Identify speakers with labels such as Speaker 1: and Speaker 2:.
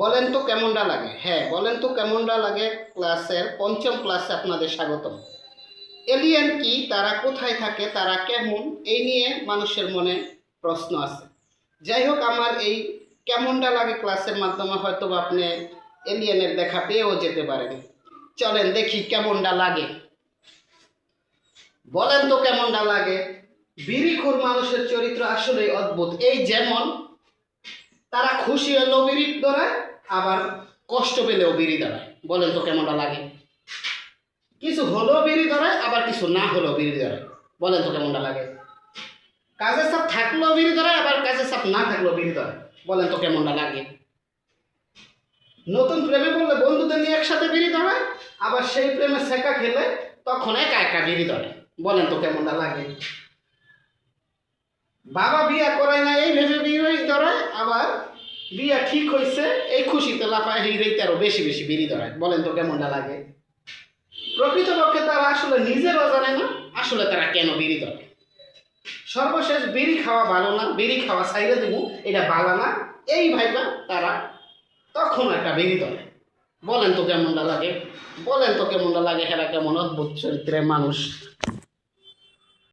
Speaker 1: বলেন তো কেমনটা লাগে? হ্যাঁ, বলেন তো কেমনটা লাগে ক্লাসের পঞ্চম ক্লাসে আপনাদের স্বাগতম। এলিয়েন কি, তারা কোথায় থাকে, তারা কেমন, এই নিয়ে মানুষের মনে প্রশ্ন আছে। যাই হোক, আমার এই কেমনটা লাগে ক্লাসের মাধ্যমে হয়তো বা আপনি এলিয়েনের দেখা পেয়েও যেতে পারেন। চলেন দেখি কেমনটা লাগে। বলেন তো কেমনটা লাগে। বিড়িখোর মানুষের চরিত্র আসলেই অদ্ভুত। এই যেমন তারা খুশি হলেও বিড়ি ধরায়, আবার কষ্ট পেলেও বিড়ি ধরায়। বলেন তো কেমনটা লাগে। কিছু হলেও বিড়ি ধরায়, আবার কিছু না হলেও বিড়ি ধরায়। বলেন তো কেমনটা লাগে। কাজের চাপ থাকলেও বিড়ি ধরায়, আবার কাজের চাপ না থাকলেও বিড়ি ধরায়। বলেন তো কেমনটা লাগে। নতুন প্রেমে বললে বন্ধুদের নিয়ে একসাথে বিড়ি ধরায়, আবার সেই প্রেমে সেকা খেলে তখন একা একা বিড়ি ধরে। বলেন তো কেমনটা লাগে। বাবা বিয়া করায় না এই ভেবে বিড়ি ধরায়, আবার বিয়া ঠিক হয়েছে এই খুশিতে লাফায় হিরেতে আরো বেশি বেশি বিড়ি ধরায়। বলেন তো কেমনটা লাগে। প্রকৃতপক্ষে তারা আসলে নিজেরাও জানে না আসলে তারা কেন বিড়ি ধরে। সর্বশেষ বিড়ি খাওয়া ভালো না, বিড়ি খাওয়া ছাইড়ে দেবো, এটা ভালো না, এই ভাইবা তারা তখন একটা বিড়ি ধরে। বলেন তো কেমনটা লাগে। বলেন তো কেমনটা লাগে। হেরা কেমন অদ্ভুত চরিত্রের মানুষ।